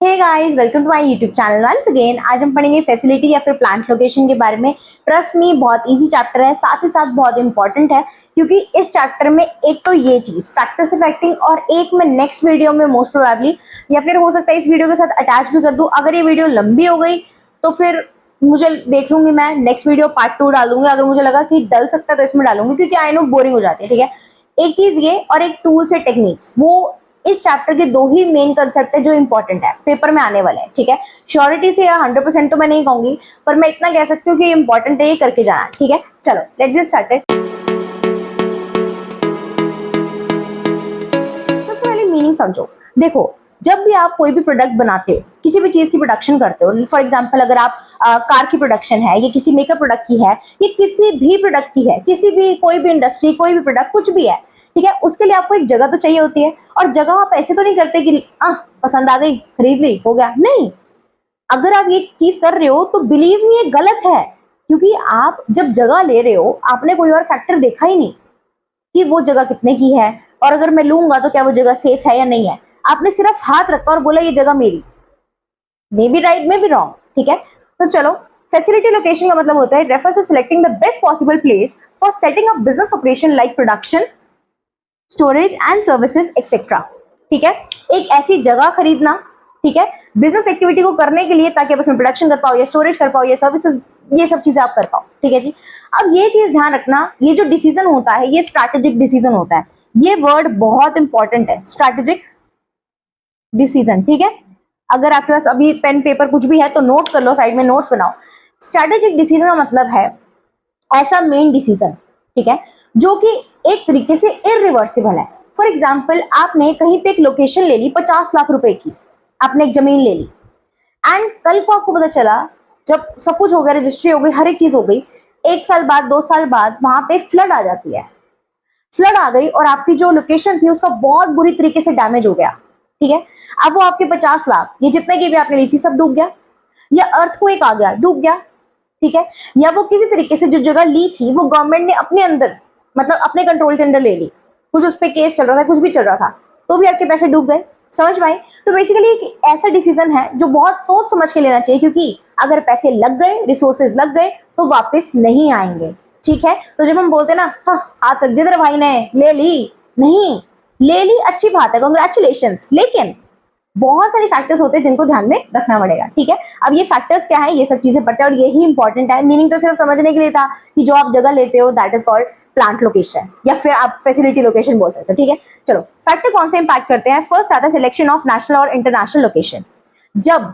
Hey guys, welcome to my YouTube channel once again. आज हम पढ़ेंगे फैसिलिटी या फिर प्लांट लोकेशन के बारे में। ट्रस्ट मी, बहुत इजी चैप्टर है, साथ ही साथ बहुत इंपॉर्टेंट है, क्योंकि इस चैप्टर में एक तो ये चीज फैक्टर्स इफेक्टिंग और एक मैं नेक्स्ट वीडियो में मोस्ट प्रोबेबली या फिर हो सकता है इस वीडियो के साथ अटैच भी कर दूं। अगर ये वीडियो लंबी हो गई तो फिर मुझे देख लूंगी, मैं नेक्स्ट वीडियो पार्ट 2 डालूंगी। अगर मुझे लगा कि डल सकता है तो इसमें डालूंगी, क्योंकि आई नो बोरिंग हो जाती है। ठीक है, एक चीज ये और एक टूल्स एंड टेक्निक्स, वो इस चैप्टर के दो ही मेन कंसेप्ट है जो इंपॉर्टेंट है, पेपर में आने वाले हैं। ठीक है, श्योरिटी से या 100% तो मैं नहीं कहूंगी, पर मैं इतना कह सकती हूँ कि इंपॉर्टेंट है, ये करके जाना। ठीक है, चलो लेट्स गेट स्टार्टेड। सबसे पहले मीनिंग समझो। देखो, जब भी आप कोई भी प्रोडक्ट बनाते हो, किसी भी चीज की प्रोडक्शन करते हो, फॉर एग्जांपल अगर आप कार की प्रोडक्शन है, या किसी मेकअप प्रोडक्ट की है, या किसी भी प्रोडक्ट की है, किसी भी कोई भी इंडस्ट्री, कोई भी प्रोडक्ट, कुछ भी है, ठीक है, उसके लिए आपको एक जगह तो चाहिए होती है। और जगह आप ऐसे तो नहीं करते कि पसंद आ गई, खरीद ली, हो गया। नहीं, अगर आप ये चीज कर रहे हो तो बिलीव मी, ये गलत है। क्योंकि आप जब जगह ले रहे हो, आपने कोई और फैक्टर देखा ही नहीं कि वो जगह कितने की है, और अगर मैं लूंगा तो क्या वो जगह सेफ है या नहीं है। आपने सिर्फ हाथ रखा और बोला ये जगह मेरी, may be right may be wrong. ठीक है, तो चलो, फैसिलिटी लोकेशन का मतलब होता है refers to selecting the best possible place for setting up business operation like production, storage and services etcetera. ठीक है, एक ऐसी जगह खरीदना, ठीक है, बिजनेस एक्टिविटी को करने के लिए, ताकि आप उसमें प्रोडक्शन कर पाओ या स्टोरेज कर पाओ या सर्विसेज, ये सब चीजें आप कर पाओ। ठीक है जी, अब ये चीज ध्यान रखना, ये जो डिसीजन होता है ये स्ट्रैटेजिक डिसीजन होता है। ये वर्ड बहुत इंपॉर्टेंट है, स्ट्रैटेजिक डिसीजन। ठीक है, अगर आपके पास अभी पेन पेपर कुछ भी है तो नोट कर लो, साइड में नोट्स बनाओ। स्ट्रैटेजिक डिसीजन का मतलब है ऐसा मेन डिसीजन, ठीक है, जो कि एक तरीके से इरिवर्सिबल है। फॉर एग्जाम्पल, आपने कहीं पे एक लोकेशन ले ली 50 लाख रुपए की, आपने एक जमीन ले ली, एंड कल को आपको पता चला, जब सब कुछ हो गया, रजिस्ट्री हो गई, हर एक चीज हो गई, 1 साल बाद 2 साल बाद वहां पे फ्लड आ जाती है। फ्लड आ गई और आपकी जो लोकेशन थी उसका बहुत बुरी तरीके से डैमेज हो गया। ठीक है, अब वो आपके 50 लाख, ये जितने की भी आपने ली थी, सब डूब गया, या अर्थक्वेक आ गया, डूब गया। ठीक है, या वो किसी तरीके से जो जगह ली थी वो गवर्नमेंट ने अपने अंदर, मतलब अपने कंट्रोल के अंदर ले ली, कुछ उस पर केस चल रहा था, कुछ भी चल रहा था, तो भी आपके पैसे डूब गए। समझ में आई? तो बेसिकली एक ऐसा डिसीजन है जो बहुत सोच समझ के लेना चाहिए, क्योंकि अगर पैसे लग गए, रिसोर्सेज लग गए, तो वापस नहीं आएंगे। ठीक है, तो जब हम बोलते ना, हाँ हाथ रख दिया तेरे भाई ने, ले ली, नहीं ले ली, अच्छी बात है, कॉन्ग्रेचुलेशंस, लेकिन बहुत सारे फैक्टर्स होते हैं जिनको ध्यान में रखना पड़ेगा। ठीक है, अब ये फैक्टर्स क्या है, ये सब चीजें पढ़ते हैं, और यही इंपॉर्टेंट है। मीनिंग तो सिर्फ समझने के लिए था कि जो आप जगह लेते हो that is called plant location, या फिर आप फैसिलिटी लोकेशन बोल सकते हो। ठीक है, चलो फैक्टर कौन से इंपैक्ट करते हैं। फर्स्ट आता है सिलेक्शन ऑफ नेशनल और इंटरनेशनल लोकेशन। जब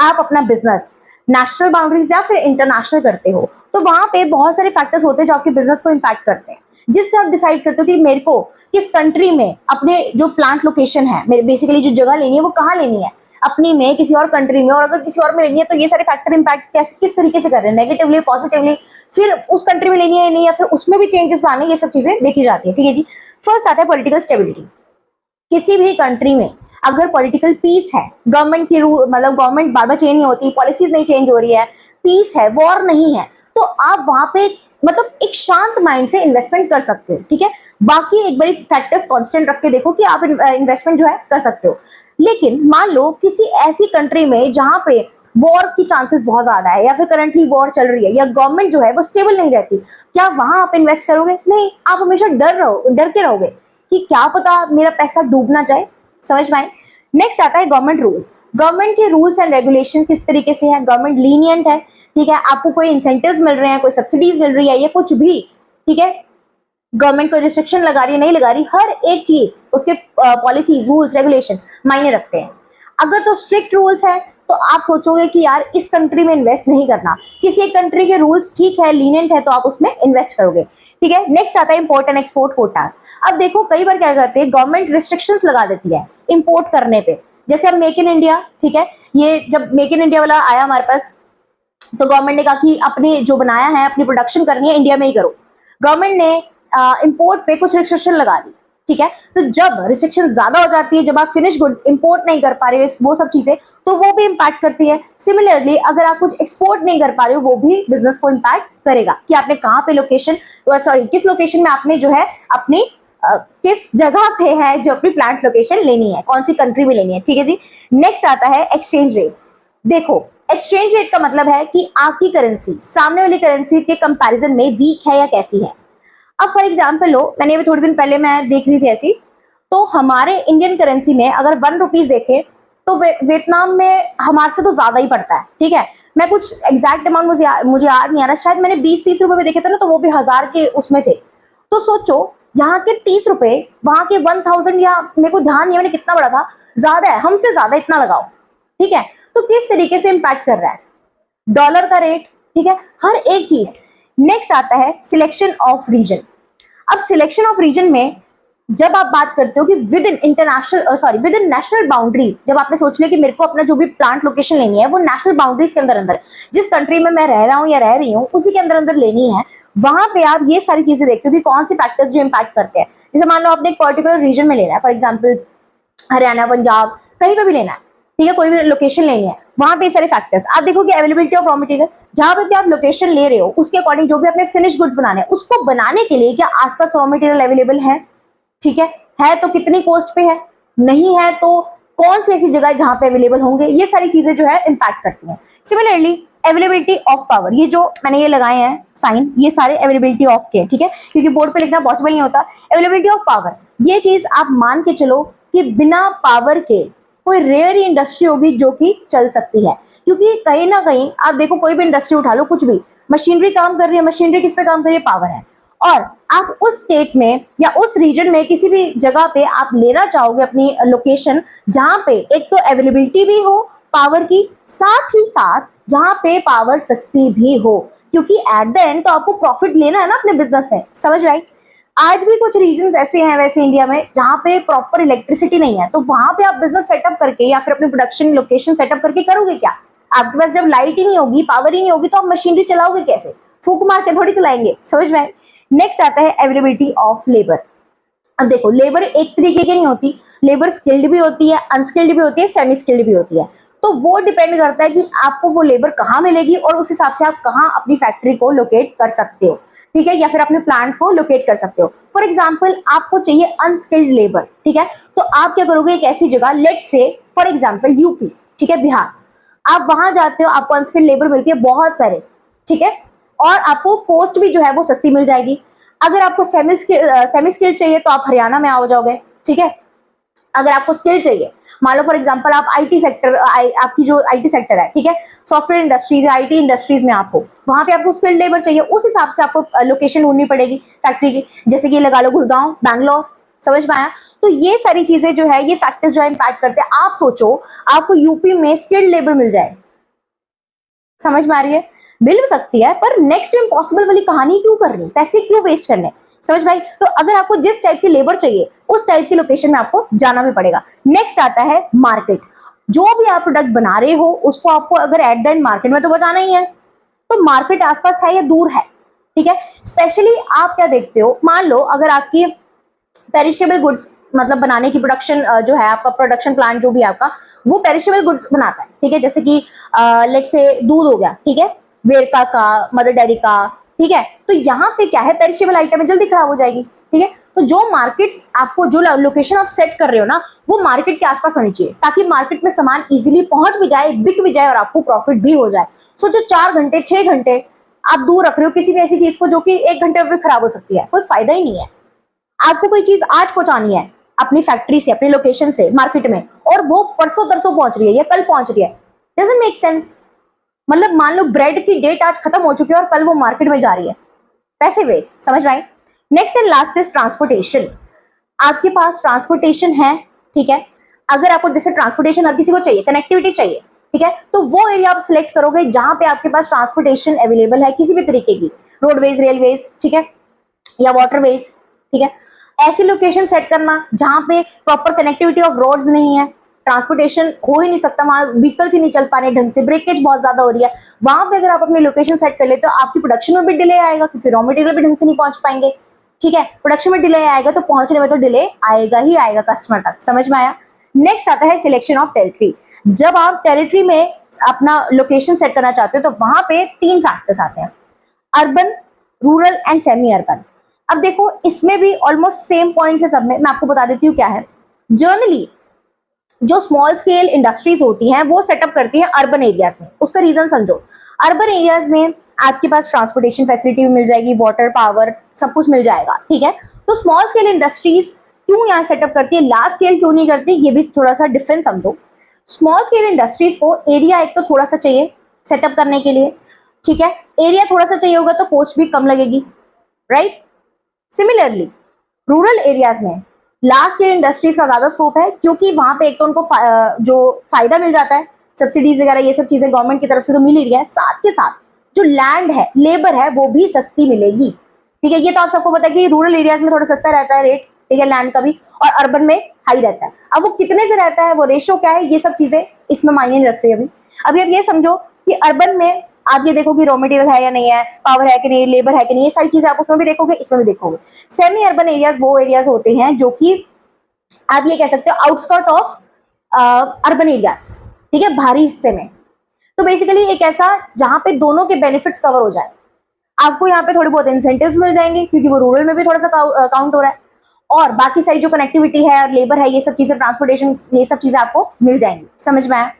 आप अपना बिजनेस नेशनल बाउंड्रीज या फिर इंटरनेशनल करते हो, तो वहां पे बहुत सारे फैक्टर्स होते हैं जो आपके बिजनेस को इंपैक्ट करते हैं, जिससे आप डिसाइड करते हो कि मेरे को किस कंट्री में अपने जो प्लांट लोकेशन है, मेरे बेसिकली जो जगह लेनी है वो कहाँ लेनी है, अपनी में, किसी और कंट्री में, और अगर किसी और में लेनी है तो ये सारे फैक्टर इंपैक्ट किस तरीके से कर रहे हैं, नेगेटिवली, पॉजिटिवली, फिर उस कंट्री में लेनी है या नहीं, या फिर उसमें भी चेंजेस लाने, ये सब चीजें देखी जाती है। ठीक है जी, फर्स्ट आता है पॉलिटिकल स्टेबिलिटी। किसी भी कंट्री में अगर पॉलिटिकल पीस है, गवर्नमेंट की रूल, मतलब गवर्नमेंट बार बार चेंज नहीं होती, पॉलिसीज नहीं चेंज हो रही है, पीस है, वॉर नहीं है, तो आप वहां पे मतलब एक शांत माइंड से इन्वेस्टमेंट कर सकते हो। ठीक है, बाकी एक बारी फैक्टर्स कांस्टेंट रख के देखो कि आप इन्वेस्टमेंट जो है कर सकते हो। लेकिन मान लो किसी ऐसी कंट्री में जहां पे वॉर की चांसेस बहुत ज्यादा है, या फिर करंटली वॉर चल रही है, या गवर्नमेंट जो है वो स्टेबल नहीं रहती, क्या वहां आप इन्वेस्ट करोगे? नहीं, आप हमेशा डर के रहोगे कि क्या पता मेरा पैसा डूब ना जाए। समझ में आए? नेक्स्ट आता है गवर्नमेंट रूल्स। गवर्नमेंट के रूल्स एंड रेगुलेशंस किस तरीके से है, गवर्नमेंट लीनियंट है, ठीक है, आपको कोई इंसेंटिव्स मिल रहे हैं, कोई सब्सिडीज मिल रही है, या कुछ भी, ठीक है, गवर्नमेंट कोई रिस्ट्रिक्शन लगा रही है, नहीं लगा रही, हर एक चीज उसके पॉलिसीज, रूल्स, रेगुलेशन मायने रखते हैं। अगर तो स्ट्रिक्ट रूल्स है तो आप सोचोगे कि यार इस कंट्री में इन्वेस्ट नहीं करना, किसी एक कंट्री के रूल्स ठीक है, लीनियंट है, तो आप उसमें इन्वेस्ट करोगे। ठीक है, नेक्स्ट आता है इंपोर्ट एंड एक्सपोर्ट कोटास। अब देखो, कई बार क्या करते हैं, गवर्नमेंट रिस्ट्रिक्शंस लगा देती है इंपोर्ट करने पे। जैसे अब मेक इन इंडिया, ठीक है, ये जब मेक इन इंडिया वाला आया हमारे पास, तो गवर्नमेंट ने कहा कि अपने जो बनाया है, अपनी प्रोडक्शन करनी है इंडिया में ही करो। गवर्नमेंट ने इंपोर्ट पे कुछ रिस्ट्रिक्शन लगा दी। ठीक है, तो जब रिस्ट्रिक्शन ज्यादा हो जाती है, जब आप फिनिश गुड्स इंपोर्ट नहीं कर पा रहे हो, वो सब चीजें, तो वो भी इंपैक्ट करती है। सिमिलरली अगर आप कुछ एक्सपोर्ट नहीं कर पा रहे हो, वो भी बिजनेस को इंपैक्ट करेगा कि आपने कहाँ पे लोकेशन, सॉरी, किस लोकेशन में आपने जो है अपनी किस जगह पे है जो अपनी प्लांट लोकेशन लेनी है, कौन सी कंट्री में लेनी है, ठीक है जी। नेक्स्ट आता है एक्सचेंज रेट। देखो एक्सचेंज रेट का मतलब है कि आपकी करेंसी सामने वाली करेंसी के कंपैरिजन में वीक है या कैसी है। अब फॉर एग्जाम्पल लो, मैंने अभी थोड़े दिन पहले मैं देख रही थी ऐसी, तो हमारे इंडियन करेंसी में अगर 1 रुपीज देखे तो वियतनाम में हमारे से तो ज्यादा ही पड़ता है, ठीक है। मैं कुछ एग्जैक्ट अमाउंट मुझे याद नहीं आ रहा, शायद मैंने 20-30 रुपए में देखे थे ना, तो वो भी 1000 के उसमें थे। तो सोचो यहाँ के 30 रुपए वहां के 1000, या मेरे को ध्यान नहीं है मैंने कितना बड़ा था, ज्यादा है, हमसे ज्यादा इतना लगाओ, ठीक है। तो किस तरीके से इंपैक्ट कर रहा है डॉलर का रेट, ठीक है, हर एक चीज। नेक्स्ट आता है सिलेक्शन ऑफ रीजन। अब सिलेक्शन ऑफ रीजन में जब आप बात करते हो कि विद इन नेशनल बाउंड्रीज, जब आपने सोच लिया कि मेरे को अपना जो भी प्लांट लोकेशन लेनी है वो नेशनल बाउंड्रीज के अंदर अंदर, जिस कंट्री में मैं रह रहा हूँ या रह रही हूँ उसी के अंदर अंदर लेनी है, वहां पे आप ये सारी चीजें देखते हो कि कौन से फैक्टर्स जो इंपैक्ट करते हैं। जैसे मान लो आपने एक पर्टिकुलर रीजन में लेना है, फॉर एग्जाम्पल हरियाणा, पंजाब, कहीं पे भी लेना है, ठीक है, कोई भी लोकेशन लेनी है, वहां पे सारे फैक्टर्स आप देखोगे। अवेलेबिलिटी ऑफ रॉ मटेरियल, जहां पे भी आप लोकेशन ले रहे हो उसके अकॉर्डिंग जो भी आपने फिनिश गुड्स बनाने हैं, उसको बनाने के लिए क्या आसपास रॉ मटेरियल अवेलेबल है, ठीक है तो कितनी कॉस्ट पे है, नहीं है तो कौन सी ऐसी जगह है जहां पे अवेलेबल होंगे, ये सारी चीजें जो है इंपैक्ट करती हैं। सिमिलरली अवेलेबिलिटी ऑफ पावर, ये जो मैंने ये लगाए हैं साइन, ये सारे अवेलेबिलिटी ऑफ के, ठीक है, क्योंकि बोर्ड पे लिखना पॉसिबल नहीं होता। अवेलेबिलिटी ऑफ पावर, ये चीज आप मान के चलो कि बिना पावर के कोई रेयर ही इंडस्ट्री होगी जो कि चल सकती है, क्योंकि कहीं ना कहीं आप देखो कोई भी इंडस्ट्री उठा लो, कुछ भी मशीनरी काम कर रही है, मशीनरी किस पे काम कर रही है, पावर है। और आप उस स्टेट में या उस रीजन में किसी भी जगह पे आप लेना चाहोगे अपनी लोकेशन, जहां पे एक तो अवेलेबिलिटी भी हो पावर की, साथ ही साथ जहां पे पावर सस्ती भी हो, क्योंकि एट द एंड तो आपको प्रॉफिट लेना है ना अपने बिजनेस में, समझ में आई। आज भी कुछ रीजन्स ऐसे हैं वैसे इंडिया में जहां पे प्रॉपर इलेक्ट्रिसिटी नहीं है, तो वहां पे आप बिजनेस सेटअप करके या फिर अपनी प्रोडक्शन लोकेशन सेटअप करके करोगे क्या। आपके पास जब लाइट ही नहीं होगी, पावर ही नहीं होगी, तो आप मशीनरी चलाओगे कैसे, फूक मार के थोड़ी चलाएंगे, समझ में आए। नेक्स्ट आता है अवेलेबिलिटी ऑफ लेबर। अब देखो लेबर एक तरीके की नहीं होती, लेबर स्किल्ड भी होती है, अनस्किल्ड भी होती है, सेमी स्किल्ड भी होती है। तो वो डिपेंड करता है कि आपको वो लेबर कहाँ मिलेगी और उस हिसाब से आप कहाँ अपनी फैक्ट्री को लोकेट कर सकते हो, ठीक है, या फिर अपने प्लांट को लोकेट कर सकते हो। फॉर एग्जाम्पल आपको चाहिए अनस्किल्ड लेबर, ठीक है, तो आप क्या करोगे, एक ऐसी जगह लेट से फॉर एग्जाम्पल यूपी, ठीक है, बिहार, आप वहां जाते हो, आपको अनस्किल्ड लेबर मिलती है बहुत सारे, ठीक है, और आपको पोस्ट भी जो है वो सस्ती मिल जाएगी। अगर आपको सेमी स्किल्ड चाहिए तो आप हरियाणा में आ जाओगे, ठीक है। अगर आपको स्किल चाहिए, मान लो फॉर एग्जांपल आप आईटी सेक्टर, आपकी जो आईटी सेक्टर है, ठीक है, सॉफ्टवेयर इंडस्ट्रीज या आईटी इंडस्ट्रीज में आप हो, वहां पे आपको स्किल्ड लेबर चाहिए, उस हिसाब से आपको लोकेशन ढूंढनी पड़ेगी फैक्ट्री की, जैसे कि लगा लो गुड़गांव, बैंगलोर, समझ में आया। तो ये सारी चीजें जो है, ये फैक्टर्स जो है इंपैक्ट करते हैं। आप सोचो आपको यूपी में स्किल्ड लेबर मिल जाए, समझ में आ रही है, मिल सकती है, पर नेक्स्ट टू इम्पॉसिबल वाली कहानी क्यों करनी, पैसे क्यों वेस्ट करने, समझ भाई। तो अगर आपको जिस टाइप की लेबर चाहिए उस टाइप की लोकेशन में आपको जाना भी पड़ेगा। नेक्स्ट आता है मार्केट। जो भी आप प्रोडक्ट बना रहे हो उसको आपको अगर एट द एंड मार्केट में तो बचाना ही है, तो मार्केट आसपास है या दूर है, ठीक है। स्पेशली आप क्या देखते हो, मान लो अगर आपकी पेरिशेबल गुड्स मतलब बनाने की प्रोडक्शन जो है, आपका प्रोडक्शन प्लांट जो भी आपका, वो पेरिशेबल गुड्स बनाता है, ठीक है, जैसे कि लेट से दूध हो गया, ठीक है, वेरका का, मदर डेयरी का, ठीक है। तो यहाँ पे क्या है, पेरिशेबल आइटम है, जल्दी खराब हो जाएगी, ठीक है। तो जो मार्केट्स आपको, जो लोकेशन आप सेट कर रहे हो ना, वो मार्केट के आसपास होनी चाहिए, ताकि मार्केट में सामान इजीली पहुंच भी जाए, बिक भी जाए और आपको प्रॉफिट भी हो जाए। सोचो 4 घंटे 6 घंटे आप दूर रख रहे हो किसी भी ऐसी चीज को जो कि 1 घंटे में खराब हो सकती है, कोई फायदा ही नहीं है। आपको कोई चीज आज पहुंचानी है अपनी फैक्ट्री से, अपनी लोकेशन से मार्केट में, और वो परसों तरसों पहुंच रही है या कल पहुंच रही है, डजंट मेक सेंस। मतलब मान लो ब्रेड की डेट आज खत्म हो चुकी है और कल वो मार्केट में जा रही है, पैसे वेस्ट, समझ में आई। Next and last is transportation. आपके पास ट्रांसपोर्टेशन है, ठीक है, अगर आपको जैसे ट्रांसपोर्टेशन हर किसी को चाहिए, कनेक्टिविटी चाहिए, ठीक है, तो वो एरिया आप सिलेक्ट करोगे जहां पे आपके पास ट्रांसपोर्टेशन अवेलेबल है किसी भी तरीके की, रोडवेज, रेलवेज, ठीक है, या वाटरवेज, ठीक है। ऐसी लोकेशन सेट करना जहां पे प्रॉपर कनेक्टिविटी ऑफ रोड्स नहीं है, ट्रांसपोर्टेशन हो ही नहीं सकता, वहां व्हीकल्स ही नहीं चल पा रहे ढंग से, ब्रेकेज बहुत ज्यादा हो रही है, वहां पे अगर आप अपनी लोकेशन सेट कर लेते हो तो आपकी प्रोडक्शन में भी डिले आएगा, क्योंकि रॉ मटेरियल भी ढंग से नहीं पहुंच पाएंगे, ठीक है। प्रोडक्शन में डिले आएगा तो पहुंचने में तो डिले आएगा ही आएगा कस्टमर तक, समझ में आया। नेक्स्ट आता है सिलेक्शन ऑफ टेरिटरी। जब आप टेरिटरी में अपना लोकेशन सेट करना चाहते हो तो वहां पे 3 फैक्टर्स आते हैं, urban, rural and semi urban. अब देखो इसमें भी ऑलमोस्ट सेम पॉइंट्स है सब में, मैं आपको बता देती हूँ क्या है। जनरली जो स्मॉल स्केल इंडस्ट्रीज होती हैं वो सेटअप करती हैं अर्बन एरियाज में। उसका रीजन समझो, अर्बन एरियाज में आपके पास ट्रांसपोर्टेशन फैसिलिटी भी मिल जाएगी, वाटर, पावर, सब कुछ मिल जाएगा, ठीक है। तो स्मॉल स्केल इंडस्ट्रीज क्यों यहाँ सेटअप करती है, लार्ज स्केल क्यों नहीं करती, ये भी थोड़ा सा डिफरेंस समझो। स्मॉल स्केल इंडस्ट्रीज को एरिया एक तो थोड़ा सा चाहिए सेटअप करने के लिए, ठीक है। एरिया थोड़ा सा चाहिए होगा तो कॉस्ट भी कम लगेगी, राइट। सिमिलरली रूरल एरियाज में लार्ज स्केल इंडस्ट्रीज का ज्यादा स्कोप है, क्योंकि वहां पे एक तो उनको जो फायदा मिल जाता है, सब्सिडीज वगैरह ये सब चीजें गवर्नमेंट की तरफ से तो मिल ही रही है, साथ के साथ जो लैंड है, लेबर है, वो भी सस्ती मिलेगी, ठीक है। ये तो आप सबको पता है कि रूरल एरियाज में थोड़ा सस्ता रहता है रेट, ठीक है, लैंड का भी, और अर्बन में हाई रहता है। अब वो कितने से रहता है, वो रेशो क्या है, ये सब चीजें इसमें मायने नहीं रख रही अभी आप ये समझो कि अर्बन में आप ये देखो कि रॉ मटेरियल है या नहीं है, पावर है कि नहीं, लेबर है कि नहीं, ये सारी चीजें आप उसमें भी देखोगे, इसमें भी देखोगे। सेमी अर्बन एरियाज वो एरियाज होते हैं जो कि आप ये कह सकते हो आउटस्कर्ट ऑफ अर्बन एरियाज, ठीक है, बाहरी हिस्से में। तो बेसिकली एक ऐसा जहां पे दोनों के बेनिफिट्स कवर हो जाए, आपको यहाँ पे थोड़ी बहुत इंसेंटिव्स मिल जाएंगे क्योंकि वो रूरल में भी थोड़ा सा काउंट हो रहा है, और बाकी सारी जो कनेक्टिविटी है और लेबर है, ये सब चीजें, ट्रांसपोर्टेशन, ये सब चीजें आपको मिल जाएंगी। समझ में आया।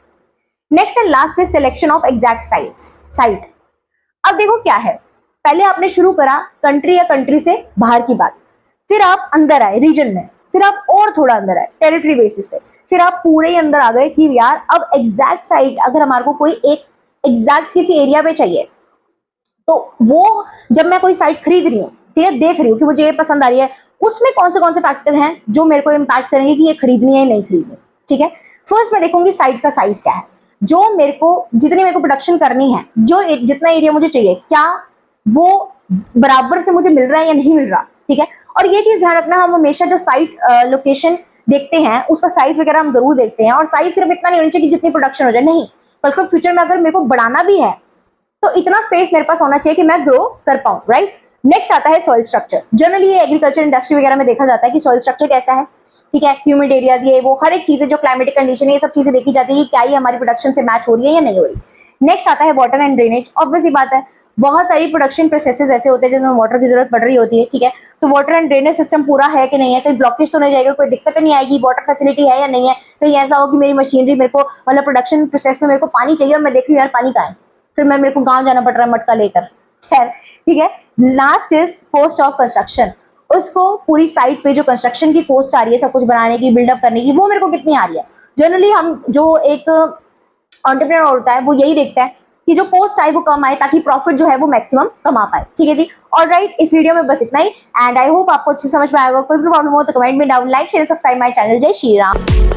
Next and last is selection of exact site. अब देखो क्या है, पहले आपने शुरू करा कंट्री या कंट्री से बाहर की बात, फिर आप अंदर आए रीजन में, फिर आप और थोड़ा अंदर आए टेरिटरी बेसिस पे, फिर आप पूरे ही अंदर आ गए कि यार अब एग्जैक्ट साइट अगर हमारे को कोई एक एग्जैक्ट किसी एरिया पे चाहिए, तो वो जब मैं कोई साइट खरीद रही हूँ, ठीक है, देख रही हूँ कि मुझे ये पसंद आ रही है, उसमें कौन से फैक्टर हैं जो मेरे को इम्पैक्ट करेंगे कि ये खरीदनी है या नहीं खरीदनी, ठीक है। फर्स्ट मैं देखूंगी साइट का साइज क्या है, जो मेरे को जितनी मेरे को प्रोडक्शन करनी है, जो जितना एरिया मुझे चाहिए, क्या वो बराबर से मुझे मिल रहा है या नहीं मिल रहा, ठीक है। और ये चीज ध्यान रखना, हम हमेशा जो साइट लोकेशन देखते हैं उसका साइज वगैरह हम जरूर देखते हैं, और साइज सिर्फ इतना नहीं होना चाहिए कि जितनी प्रोडक्शन हो जाए, नहीं, कल को फ्यूचर में अगर मेरे को बढ़ाना भी है तो इतना स्पेस मेरे पास होना चाहिए कि मैं ग्रो कर पाऊं, राइट। नेक्स्ट आता है सॉइल स्ट्रक्चर। जनरली ये एग्रीकल्चर इंडस्ट्री वगैरह में देखा जाता है कि सॉइल स्ट्रक्चर कैसा है, ठीक है, ह्यूमिड एरियाज, ये वो हर एक चीजें जो क्लाइमेटिक कंडीशन है, ये सब चीजें देखी जाती है कि क्या ये हमारी प्रोडक्शन से मैच हो रही है या नहीं हो रही। नेक्स्ट आता है वाटर एंड ड्रेनेज। ऑब्वियस ही बात है, बहुत सारी प्रोडक्शन प्रोसेसेस ऐसे होते हैं जिसमें वाटर की जरूरत पड़ रही होती है, ठीक है। तो वाटर एंड ड्रेनेज सिस्टम पूरा है कि नहीं है, कहीं ब्लॉकेज तो नहीं जाएगा, कोई दिक्कत तो नहीं आएगी, वाटर फैसिलिटी है या नहीं है, कहीं ऐसा हो कि मेरी मशीनरी मेरे को मतलब प्रोडक्शन प्रोसेस में मेरे को पानी चाहिए और मैं देख रही हूँ यार पानी कहाँ है, फिर मेरे को गाँव जाना पड़ रहा है मटका लेकर, खैर, ठीक है। Last is cost of construction. उसको पूरी साइट पे जो कंस्ट्रक्शन की कॉस्ट आ रही है, सब कुछ बनाने की, बिल्डअप करने की, वो मेरे को कितनी आ रही है। जनरली हम जो एक एंटरप्रेन्योर होता है वो यही देखता है कि जो कॉस्ट आए वो कम आए, ताकि प्रॉफिट जो है वो मैक्सिमम कमा पाए, ठीक है जी। ऑलराइट, इस वीडियो में बस इतना ही, एंड आई होप आपको अच्छे समझ में आएगा। कोई भी प्रॉब्लम हो तो कमेंट में down, like share subscribe my channel. जय श्री राम।